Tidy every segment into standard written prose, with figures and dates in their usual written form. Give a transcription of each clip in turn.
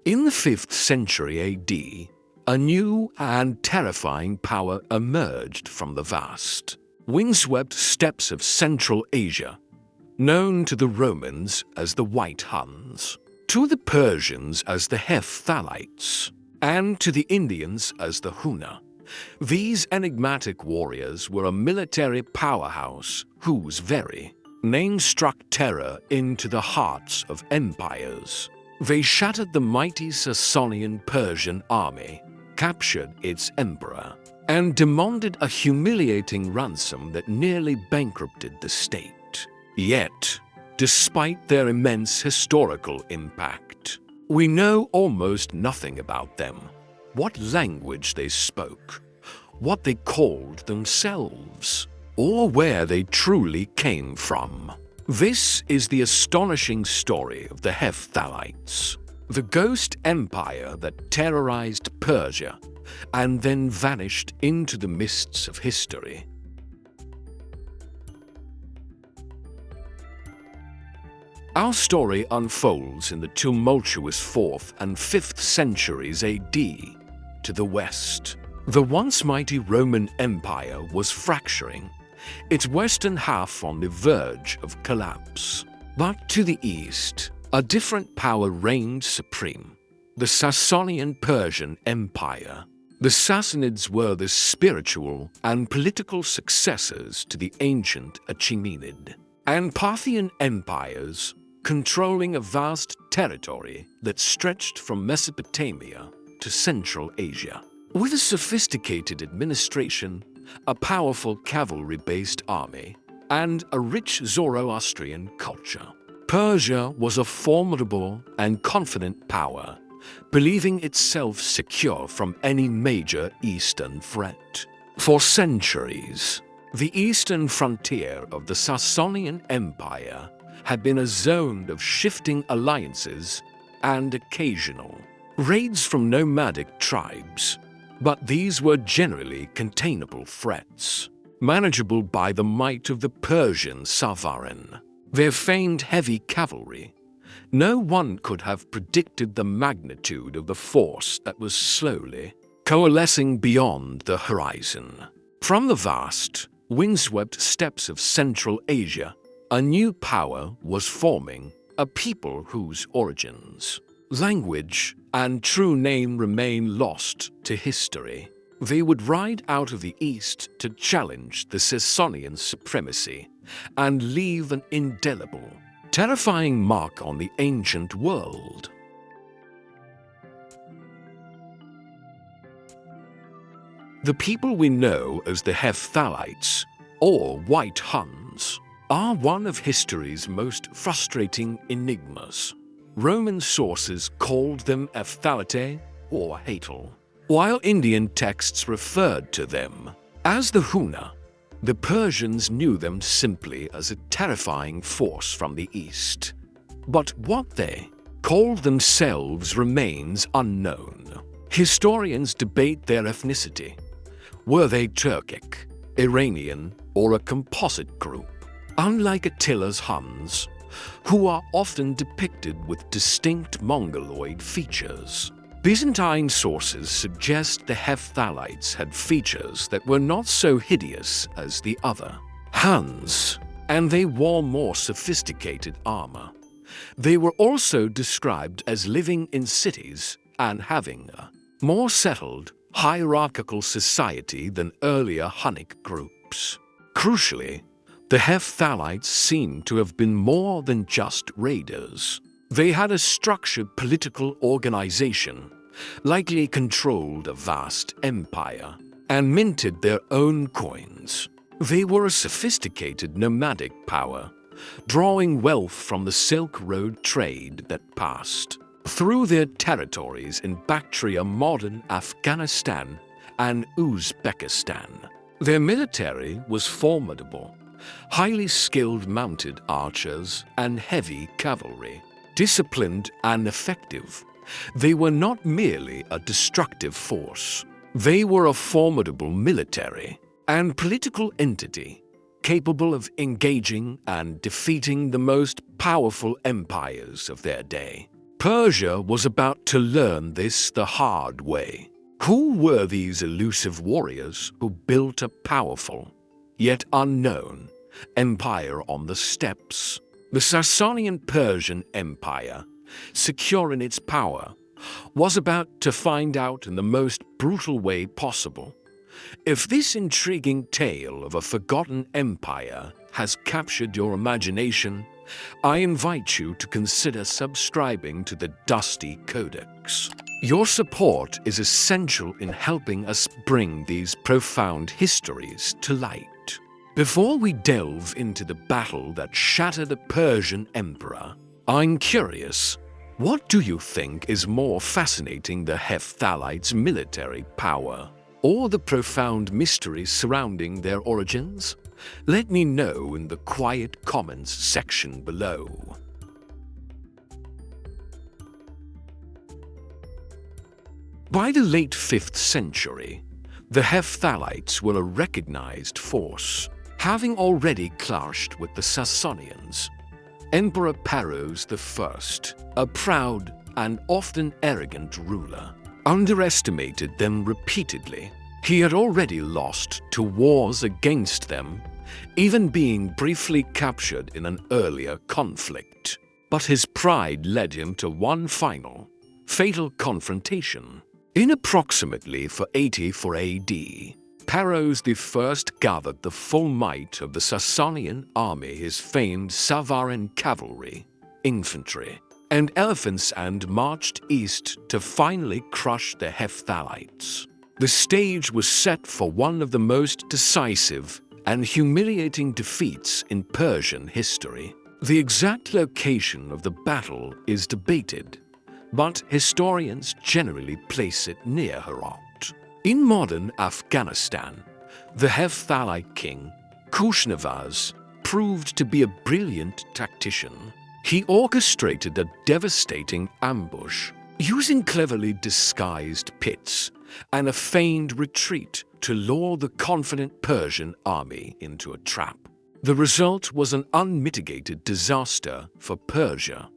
In the 5th century AD, a new and terrifying power emerged from the vast, windswept steppes of Central Asia, known to the Romans as the White Huns, to the Persians as the Hephthalites, and to the Indians as the Huna. These enigmatic warriors were a military powerhouse whose very name struck terror into the hearts of empires. They shattered the mighty Sassanian Persian army, captured its emperor, and demanded a humiliating ransom that nearly bankrupted the state. Yet, despite their immense historical impact, we know almost nothing about them. What language they spoke, what they called themselves, or where they truly came from. This is the astonishing story of the Hephthalites, the ghost empire that terrorized Persia and then vanished into the mists of history. Our story unfolds in the tumultuous 4th and 5th centuries AD. To the west, the once mighty Roman Empire was fracturing, its western half on the verge of collapse. But to the east, a different power reigned supreme, the Sassanian Persian Empire. The Sassanids were the spiritual and political successors to the ancient Achaemenid and Parthian empires, controlling a vast territory that stretched from Mesopotamia to Central Asia. With a sophisticated administration, a powerful cavalry-based army, and a rich Zoroastrian culture, Persia was a formidable and confident power, believing itself secure from any major eastern threat. For centuries, the eastern frontier of the Sassanian Empire had been a zone of shifting alliances and occasional raids from nomadic tribes, but these were generally containable threats, manageable by the might of the Persian Savarin. Their famed heavy cavalry, no one could have predicted the magnitude of the force that was slowly coalescing beyond the horizon. From the vast, windswept steppes of Central Asia, a new power was forming, a people whose origins, language, and true name remain lost to history. They would ride out of the east to challenge the Sassanian supremacy and leave an indelible, terrifying mark on the ancient world. The people we know as the Hephthalites, or White Huns, are one of history's most frustrating enigmas. Roman sources called them Hephthalites or Hephthal, while Indian texts referred to them as the Huna. The Persians knew them simply as a terrifying force from the east. But what they called themselves remains unknown. Historians debate their ethnicity. Were they Turkic, Iranian, or a composite group? Unlike Attila's Huns, who are often depicted with distinct Mongoloid features, Byzantine sources suggest the Hephthalites had features that were not so hideous as the other Huns, and they wore more sophisticated armor. They were also described as living in cities and having a more settled, hierarchical society than earlier Hunnic groups. Crucially, the Hephthalites seem to have been more than just raiders. They had a structured political organization, likely controlled a vast empire, and minted their own coins. They were a sophisticated nomadic power, drawing wealth from the Silk Road trade that passed through their territories in Bactria, modern Afghanistan, and Uzbekistan. Their military was formidable, highly skilled mounted archers and heavy cavalry. Disciplined and effective, they were not merely a destructive force. They were a formidable military and political entity, capable of engaging and defeating the most powerful empires of their day. Persia was about to learn this the hard way. Who were these elusive warriors who built a powerful, yet unknown, empire on the steppes? The Sassanian Persian Empire, secure in its power, was about to find out in the most brutal way possible. If this intriguing tale of a forgotten empire has captured your imagination, I invite you to consider subscribing to the Dusty Codex. Your support is essential in helping us bring these profound histories to light. Before we delve into the battle that shattered the Persian emperor, I'm curious, what do you think is more fascinating, the Hephthalites' military power or the profound mysteries surrounding their origins? Let me know in the quiet comments section below. By the late 5th century, the Hephthalites were a recognized force, having already clashed with the Sassanians. Emperor Perros I, a proud and often arrogant ruler, underestimated them repeatedly. He had already lost to wars against them, even being briefly captured in an earlier conflict. But his pride led him to one final, fatal confrontation. In approximately 484 AD, Perros I gathered the full might of the Sassanian army, his famed Savaran cavalry, infantry, and elephants, and marched east to finally crush the Hephthalites. The stage was set for one of the most decisive and humiliating defeats in Persian history. The exact location of the battle is debated, but historians generally place it near Herat. In modern Afghanistan, the Hephthalite king, Kushnavaz, proved to be a brilliant tactician. He orchestrated a devastating ambush, using cleverly disguised pits and a feigned retreat to lure the confident Persian army into a trap. The result was an unmitigated disaster for Persia.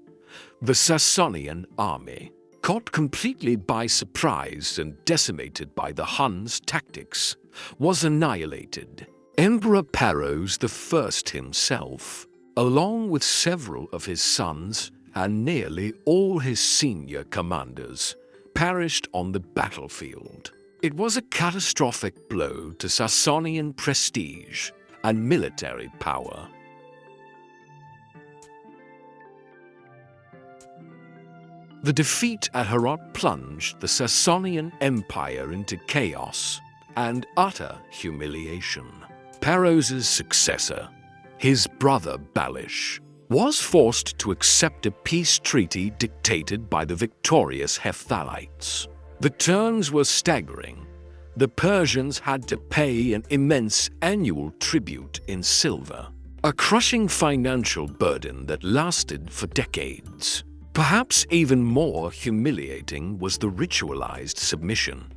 The Sassanian army, caught completely by surprise and decimated by the Huns' tactics, was annihilated. Emperor Perros I himself, along with several of his sons and nearly all his senior commanders, perished on the battlefield. It was a catastrophic blow to Sassanian prestige and military power. The defeat at Herat plunged the Sassanian Empire into chaos and utter humiliation. Perros' successor, his brother Balish, was forced to accept a peace treaty dictated by the victorious Hephthalites. The terms were staggering. The Persians had to pay an immense annual tribute in silver, a crushing financial burden that lasted for decades. Perhaps even more humiliating was the ritualized submission,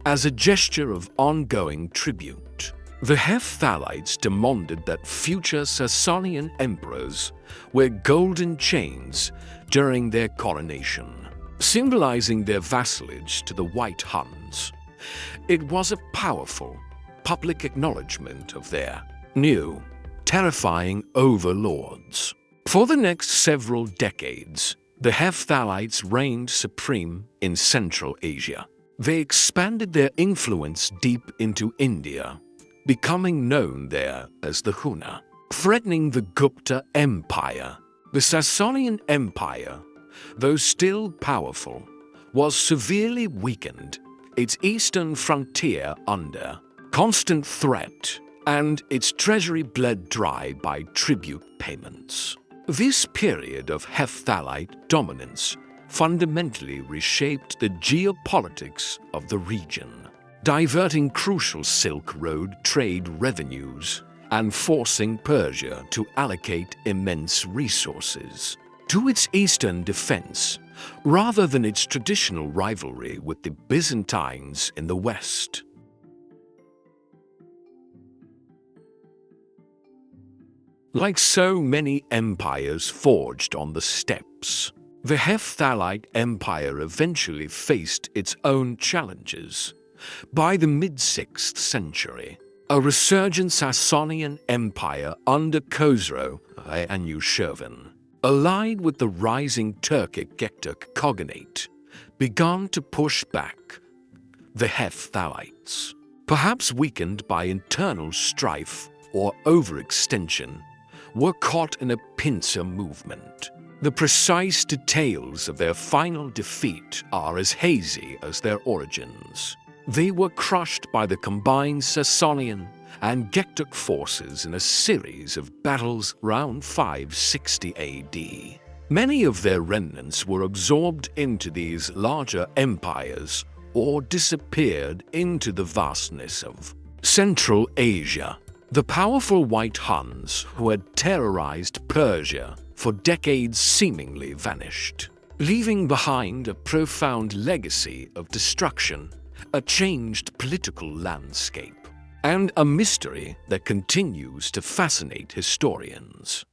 as a gesture of ongoing tribute. The Hephthalites demanded that future Sassanian emperors wear golden chains during their coronation, symbolizing their vassalage to the White Huns. It was a powerful, public acknowledgement of their new, terrifying overlords. For the next several decades, the Hephthalites reigned supreme in Central Asia. They expanded their influence deep into India, becoming known there as the Huna, threatening the Gupta Empire. The Sassanian Empire, though still powerful, was severely weakened, its eastern frontier under constant threat, and its treasury bled dry by tribute payments. This period of Hephthalite dominance fundamentally reshaped the geopolitics of the region, diverting crucial Silk Road trade revenues and forcing Persia to allocate immense resources to its eastern defense rather than its traditional rivalry with the Byzantines in the west. Like so many empires forged on the steppes, The Hephthalite Empire eventually faced its own challenges. By the mid-6th century, a resurgent Sassanian Empire under Khosrow and Nushirvan, allied with the rising Turkic Gektuk Khaganate, began to push back. The Hephthalites, perhaps weakened by internal strife or overextension, were caught in a pincer movement. The precise details of their final defeat are as hazy as their origins. They were crushed by the combined Sassanian and Gektuk forces in a series of battles around 560 AD. Many of their remnants were absorbed into these larger empires or disappeared into the vastness of Central Asia. The powerful White Huns, who had terrorized Persia for decades, seemingly vanished, leaving behind a profound legacy of destruction, a changed political landscape, and a mystery that continues to fascinate historians.